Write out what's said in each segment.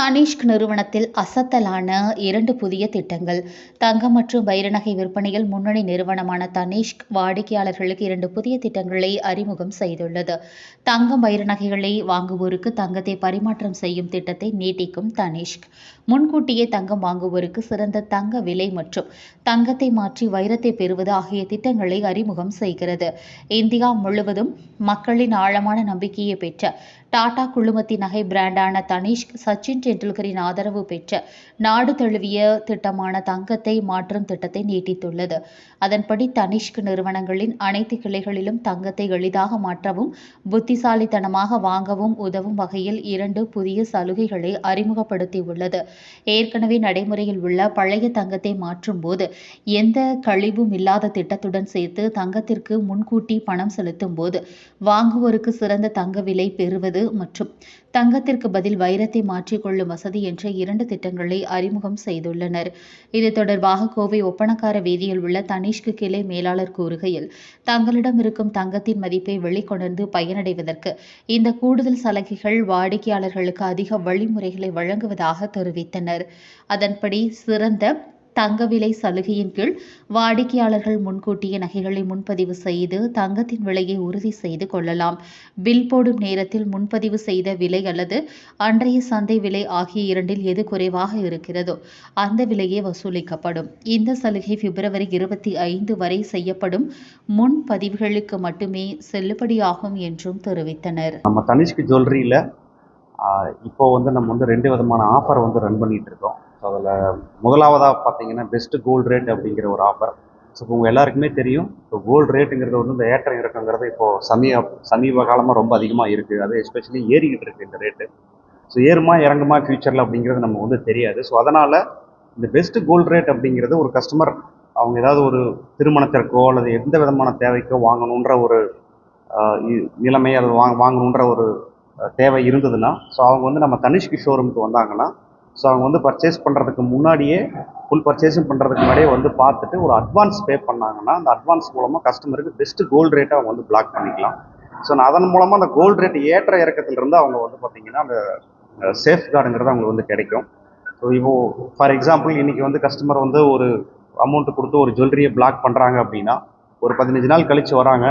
தனிஷ்க் நிறுவனத்தில் அசத்தலான 2 புதிய திட்டங்கள். தங்கம் மற்றும் வைர நகை விற்பனையில் முன்னணி நிறுவனமான தனிஷ்க் வாடிக்கையாளர்களுக்கு 2 புதிய திட்டங்களை அறிமுகம் செய்துள்ளது. தங்கம், வைர நகைகளை வாங்குவோருக்கு தங்கத்தை பரிமாற்றம் செய்யும் திட்டத்தை நீட்டிக்கும் தனிஷ்க், முன்கூட்டியே தங்கம் வாங்குவோருக்கு சிறந்த தங்க விலை மற்றும் தங்கத்தை மாற்றி வைரத்தை பெறுவது ஆகிய திட்டங்களை அறிமுகம் செய்கிறது. இந்தியா முழுவதும் மக்களின் ஆழமான நம்பிக்கையை பெற்ற டாடா குழுமத்தின் நகை பிராண்டான தனிஷ்க், சச்சின் டெண்டுல்கரின் ஆதரவு பெற்ற நாடு தழுவிய திட்டமான தங்கத்தை மாற்றும் திட்டத்தை நீட்டித்துள்ளது. அதன்படி தனிஷ்க் நிறுவனங்களின் அனைத்து கிளைகளிலும் தங்கத்தை எளிதாக மாற்றவும் புத்திசாலித்தனமாக வாங்கவும் உதவும் வகையில் 2 புதிய சலுகைகளை அறிமுகப்படுத்தியுள்ளது. ஏற்கனவே நடைமுறையில் உள்ள பழைய தங்கத்தை மாற்றும் போது எந்த கழிவும் இல்லாத திட்டத்துடன் சேர்த்து தங்கத்திற்கு முன்கூட்டி பணம் செலுத்தும் போது வாங்குவோருக்கு சிறந்த தங்க விலை பெறுவது மற்றும் தங்கத்திற்கு பதில் வைரத்தை மாற்றிக்கொள்ளும் வசதி என்ற 2 திட்டங்களை அறிமுகம் செய்துள்ளனர். இது தொடர்பாக கோவை ஒப்பணக்கார வீதியில் உள்ள தனிஷ்க் கிளை மேலாளர் கூறுகையில், தங்களிடம் இருக்கும் தங்கத்தின் மதிப்பை வெளிக்கொணர்ந்து பயனடைவதற்கு இந்த கூடுதல் சலுகைகள் வாடிக்கையாளர்களுக்கு அதிக வழிமுறைகளை வழங்குவதாக தெரிவித்தனர். அதன்படி சிறந்த தங்க விலை சலுகையின் கீழ் வாடிக்கையாளர்கள் முன்கூட்டியே நகைகளை முன்பதிவு செய்து தங்கத்தின் விலையை உறுதி செய்து கொள்ளலாம். பில் போடும் நேரத்தில் முன்பதிவு செய்த விலை அல்லது அன்றைய சந்தை விலை ஆகிய இரண்டில் எது குறைவாக இருக்கிறதோ அந்த விலையே வசூலிக்கப்படும். இந்த சலுகை பிப்ரவரி 25 வரை செய்யப்படும் முன்பதிவுகளுக்கு மட்டுமே செல்லுபடியாகும் என்றும் தெரிவித்தனர். நம்ம தனிஷ்க் ஜுவல்லரியில் இப்போ நம்ம 2 விதமான ஆஃபர் ரன் பண்ணிட்டு இருக்கோம். ஸோ அதில் முதலாவதாக பார்த்தீங்கன்னா பெஸ்ட் கோல்டு ரேட் அப்படிங்கிற ஒரு ஆஃபர். ஸோ இப்போ உங்கள் எல்லாருக்குமே தெரியும், இப்போ கோல்டு ரேட்டுங்கிறது இந்த ஏற்றம் இறக்கங்கிறது இப்போது சமீப காலமாக ரொம்ப அதிகமாக இருக்குது. அது எஸ்பெஷலி ஏறிக்கிட்டு இருக்குது இந்த ரேட்டு. ஸோ ஏறுமா இறங்குமா ஃபியூச்சரில் அப்படிங்கிறது நமக்கு தெரியாது. ஸோ அதனால் இந்த பெஸ்ட் கோல்டு ரேட் அப்படிங்கிறது ஒரு கஸ்டமர் அவங்க ஏதாவது ஒரு திருமணத்திற்கோ அல்லது எந்த விதமான தேவைக்கோ வாங்கணுன்ற ஒரு நிலைமை, அது வாங்கணுன்ற ஒரு தேவை இருந்ததுன்னா, ஸோ அவங்க நம்ம தனிஷ்க் ஷோரூமுக்கு வந்தாங்கன்னா, ஸோ அவங்க பர்ச்சேஸ் பண்ணுறதுக்கு முன்னாடியே ஃபுல் பர்ச்சேஸும் பண்ணுறதுக்கு முன்னாடியே பார்த்துட்டு ஒரு அட்வான்ஸ் பே பண்ணாங்கன்னா, அந்த அட்வான்ஸ் மூலமாக கஸ்டமருக்கு பெஸ்ட்டு கோல்டு ரேட்டை அவங்க பிளாக் பண்ணிக்கலாம். ஸோ அதன் மூலமாக அந்த கோல்டு ரேட் ஏற்ற இறக்கத்திலிருந்து அவங்க பார்த்தீங்கன்னா அந்த சேஃப் கார்டுங்கிறது அவங்களுக்கு கிடைக்கும். ஸோ இப்போது ஃபார் எக்ஸாம்பிள் இன்றைக்கி கஸ்டமர் ஒரு அமௌண்ட்டு கொடுத்து ஒரு ஜுவல்லரியை பிளாக் பண்ணுறாங்க அப்படின்னா, ஒரு 15 நாள் கழித்து வராங்க,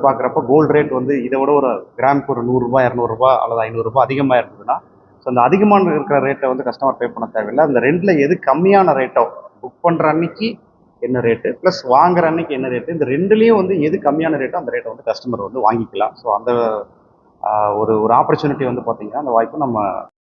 பார்க்குறப்ப கோல்டு ரேட் இதை விட ஒரு கிராமுக்கு ஒரு ₹100, ₹200 அல்லது ₹500 அதிகமாக இருந்ததுன்னா, ஸோ அந்த அதிகமான இருக்கிற ரேட்டை கஸ்டமர் பே பண்ண தேவையில்லை. அந்த ரெண்டில் எது கம்மியான ரேட்டோ, புக் பண்ணுற அன்னைக்கு என்ன ரேட்டு ப்ளஸ் வாங்குற அன்னைக்கு என்ன ரேட்டு, இந்த ரெண்டுலேயும் எது கம்மியான ரேட்டோ அந்த ரேட்டை கஸ்டமர் வாங்கிக்கலாம். ஸோ அந்த ஒரு ஆப்பர்ச்சுனிட்டி பார்த்தீங்கன்னா அந்த வாய்ப்பு நம்ம